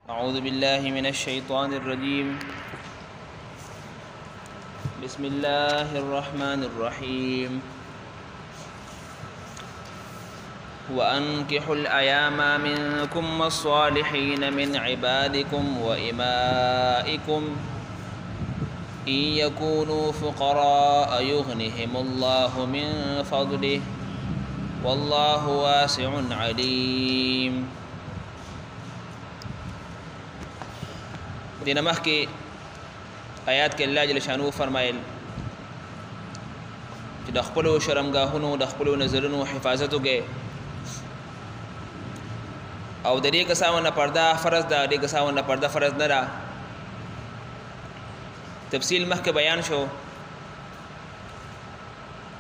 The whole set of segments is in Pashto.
أعوذ بالله من الشيطان الرجيم. بسم الله الرحمن الرحيم. وأنكحوا الأيام منكم والصالحين من عبادكم وإمائكم إن يكونوا فقراء يغنهم الله من فضله والله واسع عليم. دین مخ کې آیات کې الله جل شانو فرمایل چې د خپل شرمګاهونو د خپل نظرونو حفاظت وکړي او د دې کسانو پرده فرض ده، د دې کسانو پرده فرض نه ده. تفصیل مخ کې بیان شو.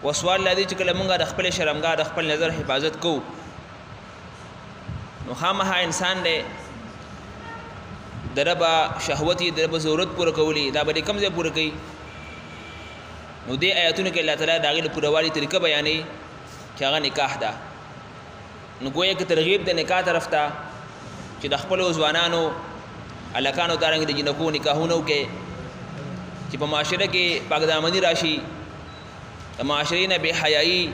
وسوال لدی چې کله موږ د خپل شرمګاه د خپل نظر حفاظت کوو نو خامخا انسان دی دربا شهوتی دربا ضرورت پوره کولی دا به کم ځای پوره کوي. نو دې آیاتونو کې الله تعالی د هغې د پوروالي طریقه بیانوي چې هغه نکاح ده. نو ګویا کې ترغیب د نکاح طرف ته چې د خپلو ځوانانو هلکانو دارنګې د جنکو نکاحونه وکړي چې په معاشره کې پاکدامني راشي، د معاشرې نه بې حیایي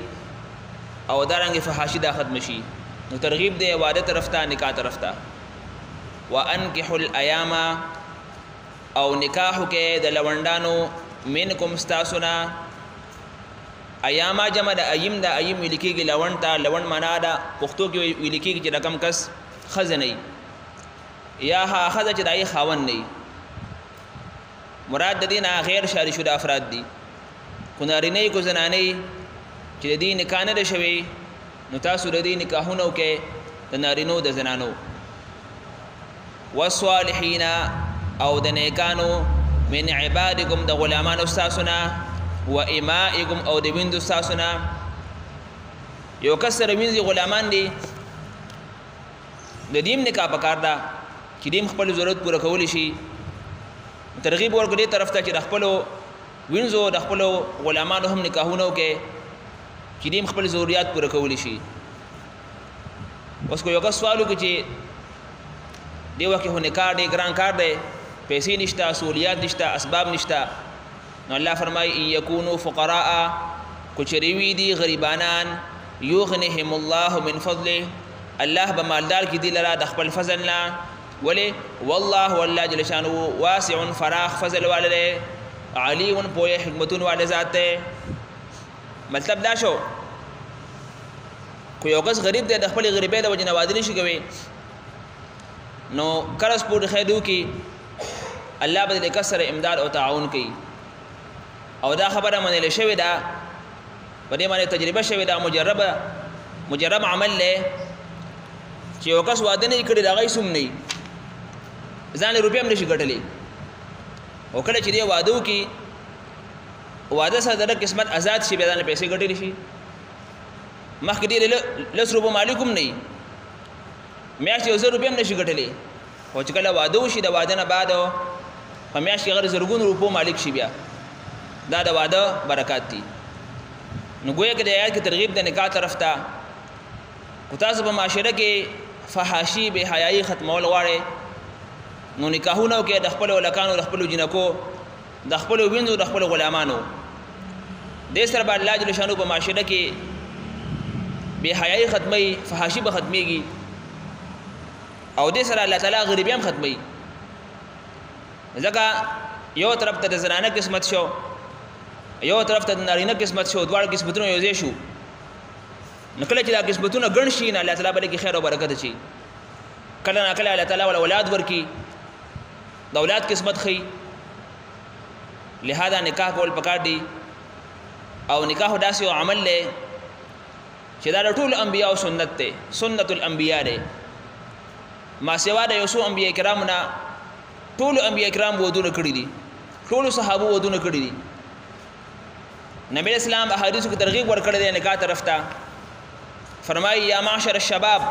او دارنګې فحاشي دا ختم شي. نو ترغیب دی واده طرف ته، نکاح طرف ته. وانکحوا الایام او نکاحو کې د لونډانو منکم ستاسونا. ایاما جمع د ایم د ایم ویل کېږي لونډ ته. لونډ معنا ده پښتو کې ویل کېږي چې د کم کس ښځه نه وي یا هغه ښځه چې د هغې خاوند نه وي. مراد د دې نه غیر شادي شده افراد دي، خو نارینه یي کو زنانه یي چې د دې نکاح نه ده شوې نو تاسو د دې نکاحونه وکړئ د نارینو د زنانو. والصالحین او د نیکانو من عبادکم د غلامانو ستاسونا و امائکم او د ویندو ستاسونا. یو کس سره وینځي غلامان دي د دیم نکاح پکار ده چې دیم خپل ضرورت پوره کولی شي. ترغیب ورکړو دې طرف ته چې د خپلو وینځو د خپلو غلامانو هم نکاحونه وکړي چې دیم خپل ضروریات پوره کولی شي. اوس کو یو کس سوال وکړي چې دی وخت هو نکاح دی ګران کار دی، پیسې نشته، سہولیات نشته، اسباب نشته. نو الله فرمایي ان یکونوا فقراء کو چری وی دي غریبانان یغنهم الله من فضله الله به مالدار کی دی لرا د خپل فضل نه. ولی والله والله جل شانه واسع فراخ فضل والده علیم پوهه حکمتون والے ذات ده. مطلب دا شو کو یو کس غریب دی د خپل غریبۍ د وجې نه واده نشي کوي نو قرض پورې خیدو کې الله به د کس سره امداد او تعاون کوي. او دا خبره منل شوې ده، په دې باندې تجربه شوې ده، مجرب عمل دی چې یو کس واده نه کړي د هغه سوم نه ځان روپۍ هم نشي ګټلی. او کله چې دی واده وکړي واده سره د قسمت آزاد شي بیا ځان پیسې ګټلی شي. مخکې دی لس روپو مالک هم نه میاشت یو 100 روپۍ هم نشي ګټلی، خو چې کله واده وشي د واده نه بعد په میاشت کې هغه زرګونو روپو مالک شي. بیا دا د واده برکات دي. نو ګویا کې د آیات کې ترغیب د نکاح طرف ته. خو تاسو په معاشره کې فحاشي بې حیایي ختمول غواړئ نو نکاحونه وکړئ د خپلو هلکانو، د خپلو جنکو، د خپلو وینځو، د خپلو غلامانو. دې سره به الله جل شانو په معاشره کې بې حیایي ختموي، فحاشي به ختمیږي او دې سره الله تعالی غریبي هم ختموي. ځکه یو طرف ته د زنانه قسمت شو، یو طرف ته د نارینه قسمت شو، دواړه قسمتونه یو ځای شو. نو کله چې دا قسمتونه ګڼ شي نو الله تعالی به کې خیر او برکت شي. کله نه کله الله تعالی ول اولاد ورکي، د اولاد قسمت خي. لہذا نکاح کول پکار دی. او نکاح داسې یو عمل دی چې دا ټول انبیاء سنت دی، سنت الانبیاء دی. ما سوا د یو څو انبیاء کرامو نه ټولو انبیاء کرام ودونه کړي دي، ټولو صحابو ودونه کړي دي. نبی اسلام احادیثو کې ترغیب ورکړی دی نکاح طرف ته. فرمایي یا معشر الشباب،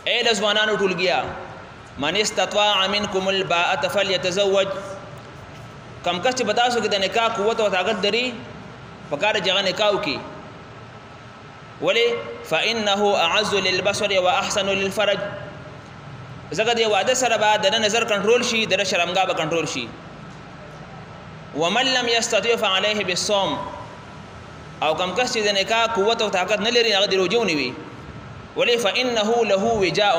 اے د ځوانانو ټولګیا، من استطاع منکم الباءة فلیتزوج. کم کس چې په تاسو کې د نکاح قوت او طاقت لري پکار دی چې هغه نکاح وکړي. ولې فإنه أعز للبصر وأحسن للفرج ځکه د واده سره به د نظر کنټرول شي د شرمګاه به کنټرول شي. ومن لم يستطيع فعليه بالصوم او کم کس چې د نکاح قوت او طاقت نه لري هغه د روزه ونیوي. ولې فانه له وجاء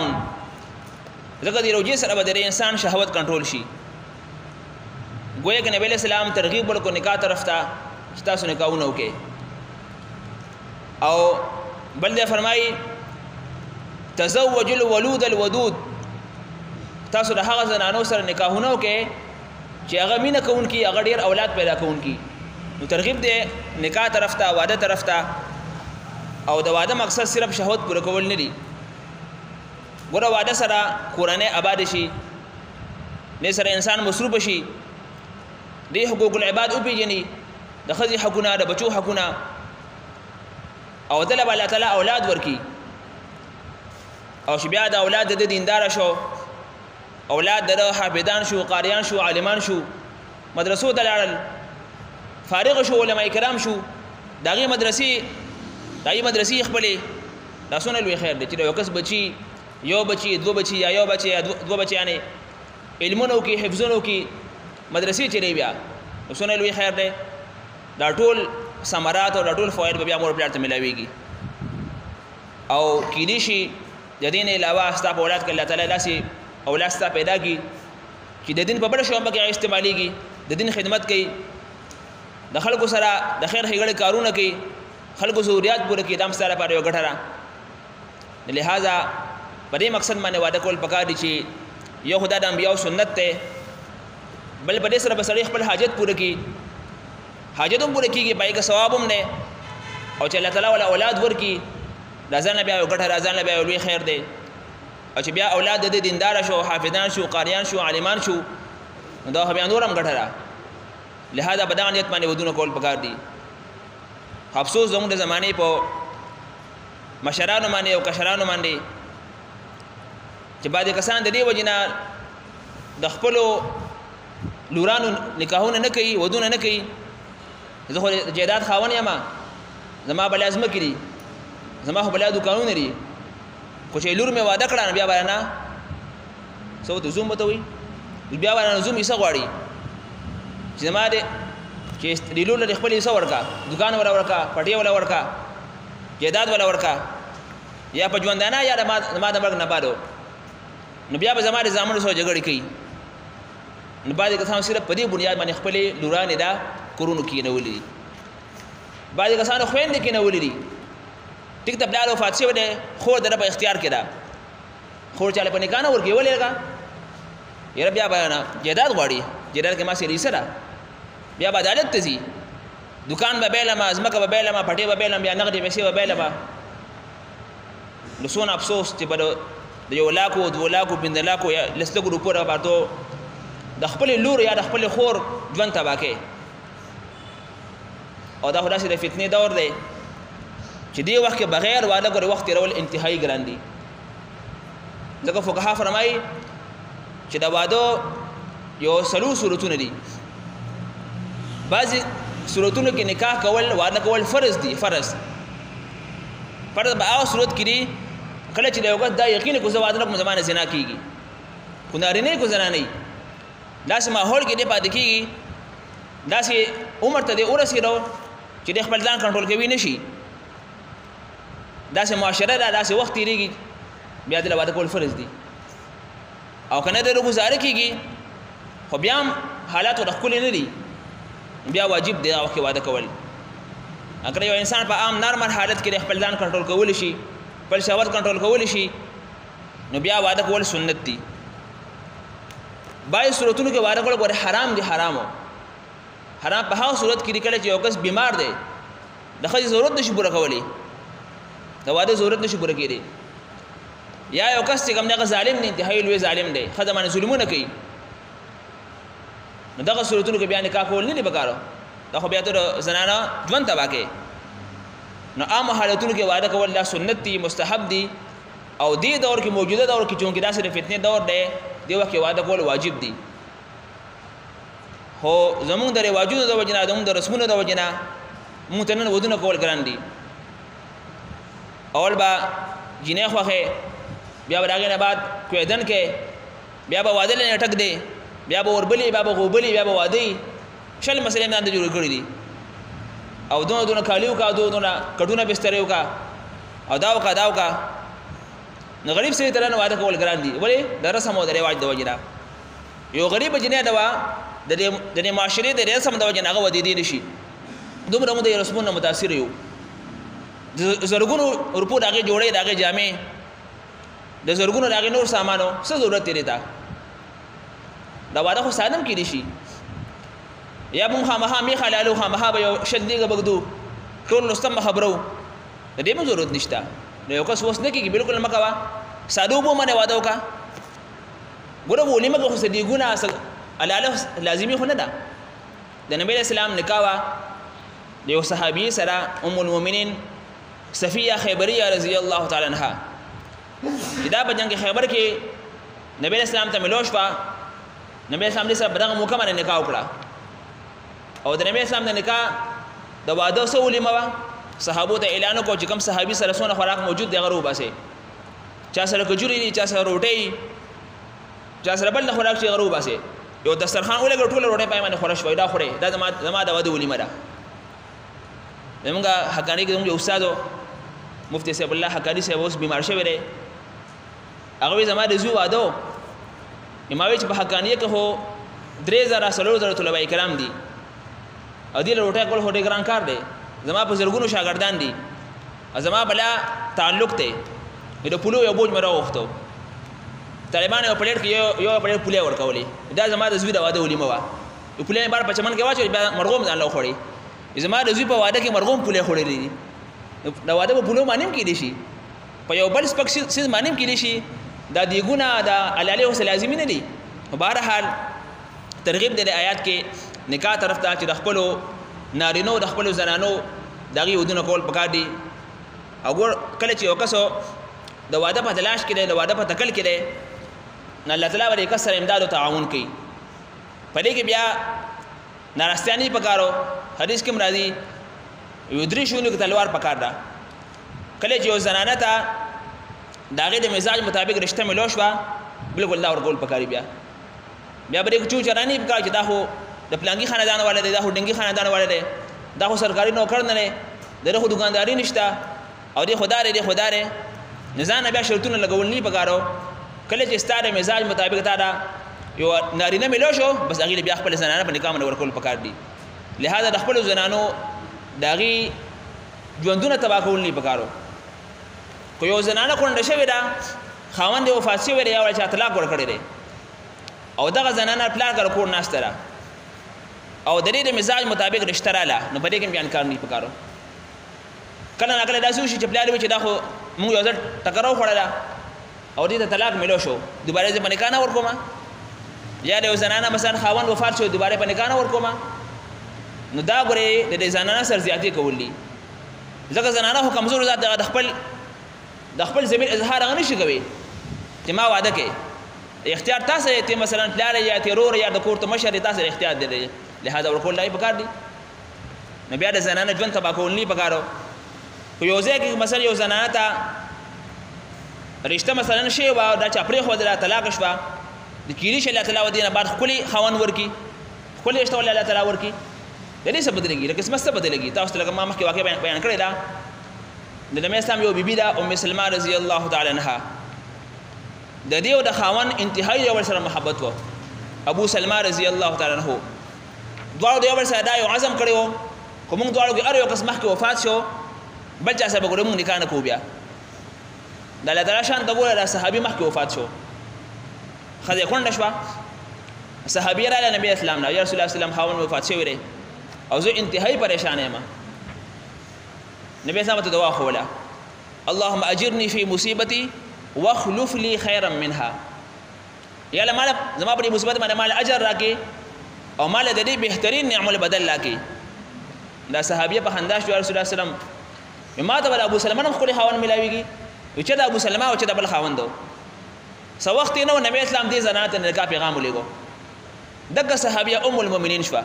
ځکه د روزه سره به د انسان شهوت کنټرول شي. گویا کہ نبی علیہ السلام ترغیب ورکو نکاح طرف تا چې تاسو نکاحونه وکړئ. او بل دې فرمایي تزوج الولود الودود تاسو د هغه زنانو سره نکاحونه وکړئ چې هغه مینه کوونکي هغه ډیر اولاد پیدا کوونکي. نو ترغیب دې نکاح طرف ته واده طرف ته. او د واده مقصد صرف شهوت پوره کول نه دي. ګوره واده سره کورنۍ آباد شي نه سره انسان مصروف شي دی حقوق العباد او پیجنی د خزي حقونه د بچو حقونه او دله الله تعالی اولاد ورکی او چې بیا د اولاد د دیندار شو اولاد د حافظان شو قاریان شو عالمان شو مدرسو دلال فارغ شو علماء کرام شو داغي مدرسې خپلې لاسونه لوی خیر دی چې یو کس بچي یو بچي دو بچي یا یو بچي یا دو بچیانه علمونو کې حفظونو کې مدرسې چلی بیا لاسونه لوی خیر دی. دا ټول ثمرات او دا ټول فواید بیا مور پلار ته ملاويږي. او کېدی شي د دین علاوه ستا په اولاد کې الله تعالی داسې اولاد ستا پیدا کړي چې د دین په بل شوم کې استعمالېږي د دین خدمت کوي د خلکو سره د خیر ښېګړې کارونه کوي خلکو ضرورت پوره کوي دا ستاره لپاره یو ګټه ده. لہذا په دې مقصد باندې واده کول پکار دي چې یو خدای د انبیاو سنت ته بل په دې سره به سړی خپل حاجت پوره کوي حاجت هم پوره کېږي پای کې ثواب هم دی او چې الله تعالی ولا اولاد ورکړي دا ځان بیا یو ګټه ځان بیا لوی خیر دی. او چې بیا اولاد د دیندار شو حافظان شو قاریان شو عالمان شو دا بیا نور هم ګټه ده. لہذا په دغه نیت باندې ودونه کول پکار دي. افسوس زموږ د زمانې په مشرانو باندې او کشرانو باندې چې بعضې کسان د دې وجې نه د خپلو لورانو نکاحونه نه کوي ودونه نه کوي. زه خو د جایداد خاوند یم زما بلیا ځمکې دي زما خو بلیا دوکانونه دي خو چې لور مې واده کړه نو بیا به نه څه ورته زوم به ته وایي بیا به نه زوم حصه غواړي چې زما چې د لور له خپل حصه ورکړه دوکان ولا ورکړه پټۍ ولا ورکړه جایداد ولا ورکړه یا په ژوندانه یا ما د مرګ نه بعد نو بیا به زما د زامنو سره جګړې کوي. نو بعضې کسانو صرف په دې بنیاد باندې خپلې لورانې دا کورونو کېنولې دي. بعضې کسانو خویندې کېنولې دي ټیک ته پلار وفات شوی دی خور د ده په اختیار کې ده خور چاله په نکاح نه ورکوي ولې لږه یاره بیا به نه جایداد غواړي جایداد کې ما سره حصه ده بیا به عدالت ته ځي دوکان به بیلمه ځمکه به بیلمه پټۍ به بیلم بیا نغدې پیسې به بیلمه. نو څونه افسوس چې به د 1 لاکو 2 لاکو 15 لاکو یا لسلکو روپو راپاتو د خپل لور یا د خپل خور ژوند تباه کوي. او دا خو داسې د فتنې دور دی چې دې وخت کې بغیر واده کړې وخت تېرول انتهایي ګران دي. ځکه فقها فرمایي چې د واده یو څلور صورتونه دي. بعضې صورتونو کې نکاح کول واده کول فرض دي. فرض به هغه صورت کې دي کله چې د یو کس دا یقین کو زه واده نه کوم زما نه زنا کېږي خو نارینه کو زنانه وي داسې ماحول کې دی پاتې کېږي داسې عمر ته دی ورسېدو چې دی خپل ځان کنټرول کوي نه شي داسې معاشره ده داسې وخت تېرېږي بیا دله واده کول فرض دي. او که نه د ګزاره کېږي خو بیا هم حالات ورته ښکلي نه دي بیا واجب دی هغه وخت کې واده کول. اگر یو انسان په عام نارمل حالت کې خپل ځان کنټرول کولی شي خپل شهوت کنټرول کولی شي نو بیا واده کول سنت دي. بعضې صورتونو کې واده کول ګوره حرام دي. حرام په هغه صورت کې دي کله چې یو کس بیمار دی د ښځې ضرورت نشي پوره کولی د واده ضرورت نشي پوره کېدی یا یو کس چې کوم دی هغه ظالم دی انتهایي لوی ظالم دی ښځه باندې ظلمونه کوي نو دغه صورتونو کې بیا نکاح کول نه دي پکارو دا خو بیا ته د زنانه ژوند تباه کوي. نو عامو حالتونو کې واده کول دا سنت دي مستحب دي او دې دور کې موجوده دور کې چونکې داسې د فتنې دور دی دې وخت کې واده کول واجب دي. خو زمونږ د رواجونو د وجې نه زمونږ د رسمونو د وجې نه مونږ ته نن ودونه کول ګران دي. اول به جینۍ خوښې بیا به د هغې نه بعد کویدن کې بیا به واده نه ټک دی بیا به وربلي بیا به غوبلي بیا به واده شل مسلې هم د جوړ کړي دي او دونه کالي وکړه دونه کټونه بسترې وکړه او دا وکړه نو غریب سړي ته نه واده کول ګران دي ولې د رسم او د رواج د وجې نه یو غریب جنۍ دوا د دې معاشرې د رسم د وجې نه هغه ودې نه شي دومره موږ د رسمونو متاثر یو زرګونو روپو دغه جوړې دغه جامې د زرګونو دغه نور سامانو څه ضرورت لري تا دا واده خو سادم کې دي شي یا مونږ خامخا می خلالو خامخا به یو شدیګه بغدو ټول لستم خبرو د دې مو ضرورت نشته نو یو کس وس نه کېږي بالکل مکوا سادو بو باندې واده وکا ګوره ولې مګه خو صدیقونه اصل الاله لازمي خو نه ده د نبی اسلام نکاح د یو صحابي سره ام المؤمنین صفیه خیبریه رضی الله تعالی عنها دا په جنگ خیبر کې نبی اسلام ته ملوش وا نبی اسلام دې سره بدغه موقع باندې نکاح وکړه او د نبی اسلام د نکاح د واده سولې ما صحابو ته اعلان وکړ چې کوم صحابي سره سونه خوراک موجود دی غرو باسه چا سره کجوري دي چا سره روټي چا سره بل خوراک چې غرو باسه یو دسترخوان ولګ ټول روټي پای باندې خورش وای دا خوره دا زما د واده ولې مړه زمونږ حقانی کې زموږ استاد مفتی صاحب الله حقانی صاحب اوس بیمار شوی دی هغه زما د زو واده اماوی چې په حقانیه کې هو 3000 سلور طلبه کرام دي او دې روټه کول هډه ګران کار دی زما په زرګونو شاګردان دي زما بلا تعلق ته د پولو یو بوج مرا وختو طالبان یو پلیټ کې یو پلیټ پوله ورکولې دا زما د زوی د واده ولې موا یو پوله بار په چمن کې واچو مرغوم ځان له خوړې زما د زوی په واده کې مرغوم پوله خوړې دي دا واده په پولو مانیم کې دي شي په یو بل سپک سیز مانیم کې دي شي دا دیګونه دا علاله او لازمي نه دي بهر حال ترغیب د آیات کې نکاح طرف ته چې د خپل نارینو د خپل زنانو دغه ودونه کول پکار دي او کله چې وکاسو د واده په تلاش کې د واده په تکل کې دی نه الله تعالی ورې کسر امداد او تعاون کوي په دې کې بیا ناراستیانی پکارو حدیث کې مرادي یو درې شونو کې تلوار پکار ده کله چې یو زنانه ته داغه د مزاج مطابق رشتہ ملوش وا بالکل دا ورکول پکاري بیا به چو چرانی پکار چې دا هو د پلانګي خاندان والے دی دا هو ډنګي خاندان والے دی دا هو سرکاري نوکر نه دی دغه خو دکانداري نشته او دی خدای نزان بیا شرطونه لګول نه پکارو کله چې ستاره مزاج مطابق تا دا یو نارینه ملو شو بس هغه بیا خپل زنانه په نکاح باندې ورکول پکار دي لہذا د خپل زنانو داغي ژوندونه تبا کول نه پکارو کو یو زنانه کونډه شوی دا خاوند وفات شوی دی یا چې طلاق ورکړي دی او دغه زنانه پلان کړ کور ناشته او د دې مزاج مطابق رشتہ رااله نو په دې کې بیان کار نه پکارو کله نه کله داسې شي چې پلان وي چې دا خو موږ یو ځل ټکراو خړله او دې ته طلاق ملو شو دوباره ځې باندې کانه ورکوما یا د زنانه مثلا خاوند وفات شو دوباره باندې کانه ورکوما نو دا غره د زنانه سر زیاتی کولی ځکه زنانه هو کمزور ذات د خپل زمين اظهار غني شي کوي چې ما وعده کوي اختیار تاسو ته مثلا پلان یا تیرور یا د کورت مشر تاسو اختیار دی لہذا ورکول لای پکار دي نو بیا د زنانه ژوند تبا کول نه پکارو خو یو ځای کې مثلا یو زنانه ته رشتہ مثلا شی وا دا چا پرې خو د طلاق شوا د کیری شي الله تعالی ودینه بعد خپل خوان ورکی خپل اشته الله تعالی ورکی د دې څه بدلېږي لکه څه بدلېږي تاسو ته ما مخکې واقع بیان کړی دا د نبی اسلام یو بیبي دا ام سلمہ رضی الله تعالی عنها د دې او د خاون انتهایی یو سره محبت وو ابو سلمہ رضی الله تعالی عنہ دوه د یو سره دا یو عزم کړو کوم دوه کې ار یو قسم مخکې وفات شو بل چا سبب ګورم نکاح نه کو بیا د الله تعالی شان دغه د صحابي مخکې وفات شو خدای کونډه شو صحابي را نبی اسلام نه یا رسول الله سلام خاون وفات شوی دی او زه انتهایی پریشان یم نبی اسلام ته دعا خوله اللهم اجرني في مصيبتي واخلف لي خيرا منها یا مال زما په مصیبت باندې مال اجر راکې او مال د دې بهترین نعمت بدل راکې دا صحابیه په خنداش رسول الله سلام ما ته ابو سلمان خپل خاون ملاويږي چې دا ابو سلمہ او چې دا بل خاوندو سو وخت نو نبی اسلام دې زنات نه کا پیغام ولېګو دغه صحابیه ام المؤمنین شوا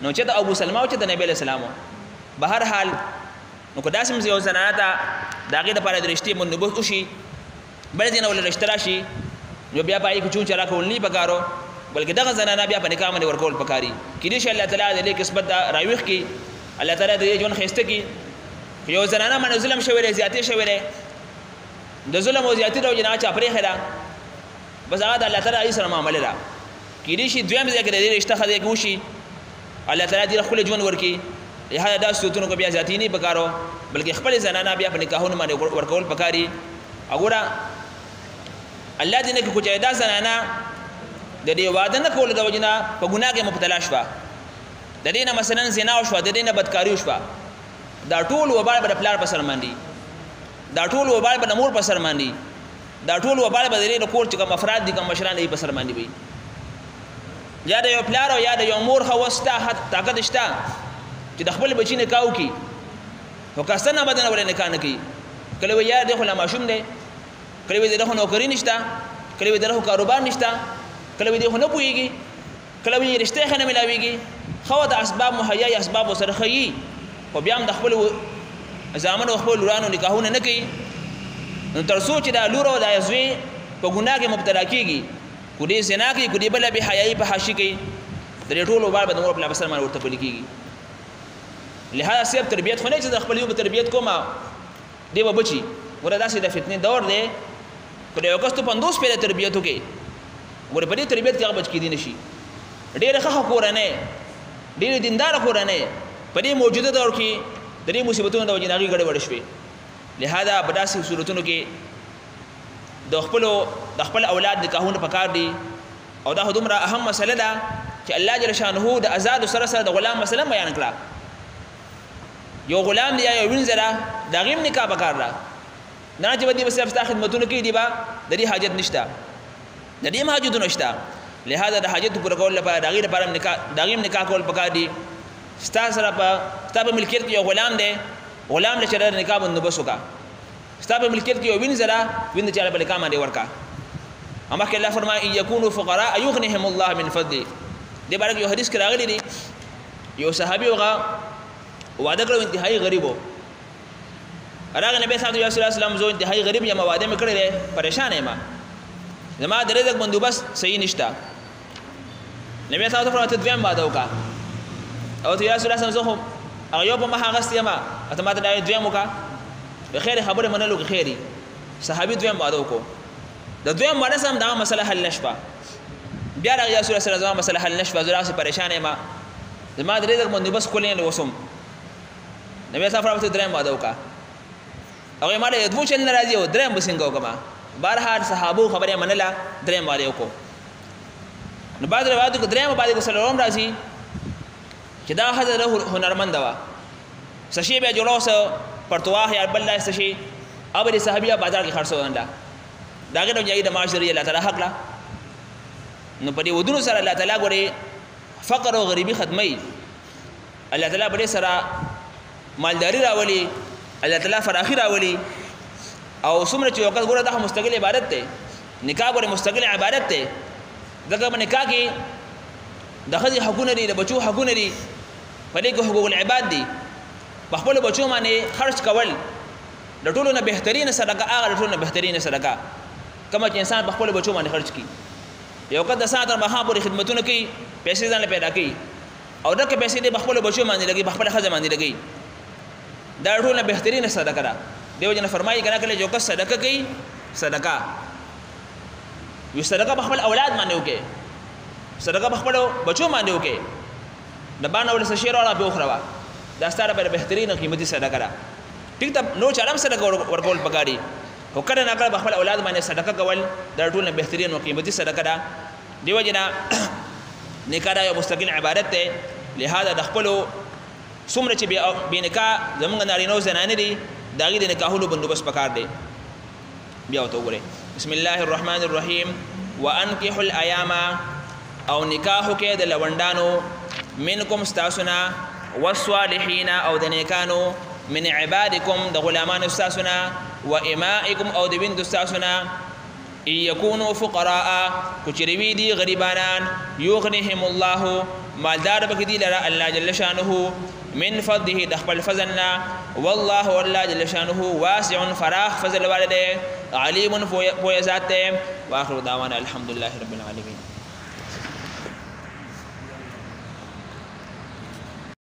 نو چې دا ابو سلمہ او چې د نبی اسلام بهر حال نو کو داسم یو زناته داګه د پاره درشتي من نبوت وشي بل دې نه ول رشتہ راشي نو بیا پای کې چون چرا کول نه پکارو بلکې دغه زنانه بیا په نکاح باندې ورکول پکاري کله چې الله تعالی دې قسمت راويخ کی الله تعالی دې جون خسته کی یو زنانه باندې ظلم شوی دی زیاتې شوی دی د ظلم او زیاتې راو جنا چا پرې خلا بس هغه الله تعالی سره معاملې را کله چې دویم ځای کې دې رشتہ خدای کوشي الله تعالی دې خپل ژوند ورکی لهدا دا سوتونو کو بیا ذاتی نه پکارو بلکې خپل زنانه بیا په نکاحونو باندې ورکول پکاري وګوره الله دې نه کو چې دا زنانه د دې واده نه کول د وجنا په ګناه کې مبتلا شوه د دې نه مثلا زنا او شوه د دې نه بدکاری شوه دا ټول وبال په پلار په سر باندې دا ټول وبال په نمور په سر باندې دا ټول وبال په دې کور چې کوم افراد دي کوم مشران دي په سر باندې وي یا د یو پلار او یا د یو مور خوسته طاقت شته چې د خپل بچی نه کاو کی او کاسنه بدن ولې نه کان کی کله وی یا د خلا ماشوم دی کله وی د نوکری نشته کله وی د کاروبار نشته کله وی د نه پويږي کله وی رشته خنه ملاويږي خو د اسباب مهیا اسباب سره خي او بیا هم د خپل زامن او خپل ورانو نکاحونه نه کوي نو تر څو چې دا لور او د یزوی په ګناه کې مبتلا کیږي کدي زنا کوي کدي بل به حیاي په حاشي کوي د ټولو بار به نور په لبسر باندې ورته پلي کیږي لهدا سیب تربیت خو نه چې د خپل یو په تربیت کومه دی و بچي ورته داسې د فتنې دور دی کله یو کس ته 50 پیره تربیت وکي ور په دې تربیت کې هغه بچ کېدی نشي ډېر ښه کورنه ډېر دیندار کورنه په دې موجوده دور کې د دې مصیبتونو د وجې ناغي غړې وړ شوي لهدا په داسې صورتونو کې د خپل اولاد نکاحونه پکار دي او دا دومره اهم مسله ده چې الله جل شانه د آزاد سره سره د غلام مسله بیان کړه یو غلام دی یا یو وینځره دا غیم نکاح پکار را نه چې ودی بس افتا خدمتونه کې دی با د دې حاجت نشته د دې حاجت نشته لهدا د حاجت پر کول لپاره دا غیر لپاره نکاح دا غیم نکاح کول پکار دي ستا سره په ملکیت کې یو غلام دی غلام له شرع نکاح باندې بس وکا ستا په ملکیت کې یو وینځره ویند چې په نکاح باندې ورکا اما کې الله فرمایي یکونوا فقراء یغنیهم الله من فضله دې بارے یو حدیث کې راغلی دی یو صحابي وغه وعده کړو انتهایی غریبو راغ نبی صلی الله علیه وسلم زو انتهایی غریب یم وعده مې کړې پریشان یم زما د رزق بندوبست صحیح نشته نبی صلی الله علیه وسلم ته دویم وعده وکا او ته رسول الله صلی الله علیه وسلم هغه یو په مها غست یم اته ماته دا دویم وکا به خیر خبره منلو کې خیری صحابي دویم وعده وکړو د دویم وعده سم دا مسله حل نشوه بیا راغی رسول الله صلی الله علیه وسلم مسله حل نشوه زرا سي پریشان یم زما د رزق بندوبست کولې نه وسم نبی صلی الله علیه وسلم دریم وعده وکا هغه ماله دوه چن ناراضي و دریم بسنګ وکما بهر صحابو خبره منله دریم وعده وکړو نو بعد روایت کو دریم بعد صلی الله علیه راضي چې دا حضرت هنرمند وا سشي به جوړوس پرتواه یا بل الله سشي اب دي صحابيه بازار کې خرڅو وندا داګه نو جاي د معاشري الله تعالی حق لا نو په دې ودونو سره الله تعالی غوري فقر او غريبي ختمي الله تعالی په دې سره مالداري راولي الله تعالی فراخي راولي او څومره چې وخت ګوره دا مستقل عبادت ته نکاح ګوره مستقل عبادت ته دغه نکاح کې د خځې حقونه دي د بچو حقونه دي په دې کې حقوق العباد دي په خپل بچو باندې خرج کول د ټولو نه بهترینه صدقه هغه د ټولو نه بهترینه صدقه کوم چې انسان په خپل بچو باندې خرج کړي یو کده ساعت مخا پورې خدمتونه کوي پیسې ځان پیدا کوي او دغه پیسې د خپل بچو باندې لګي په خپل خځه باندې لګي دا ټول نه بهترینه صدقه ده دیو جن فرمایي کنه کله جو کس صدقه کوي صدقه یو صدقه په خپل اولاد باندې وکي صدقه په خپل بچو باندې وکي د باندې ول څه شی راوړه به اخروا دا ستاره په بهترینه قیمتي صدقه ده ټیک ته نو چارم صدقه ورکول پکاري هو کله نه کله په خپل اولاد باندې صدقه کول دا ټول نه بهترین او قیمتي صدقه ده دیو جن نکاح یو مستقل عبادت ده لهدا د خپل څومره چې به نکاح زمونږ نارینو زنانه دي داغي د نکاحونو بندوبست پکار دی بیا وته وګورئ بسم الله الرحمن الرحیم وانکحوا الایام او نکاح کې د لوندانو منکم استاسنا والصالحین او د نیکانو من عبادکم د غلامان استاسنا و امائکم او د بنت استاسنا یکونوا فقراء کچریوی دی غریبانان یغنیهم الله مالدار بکدی لرا الله جل شانه من فضله دخل الفضلنا والله والله جل شانه واسع فراخ فضل والده عليم فوق ذاته. واخر دعوانا الحمد لله رب العالمين.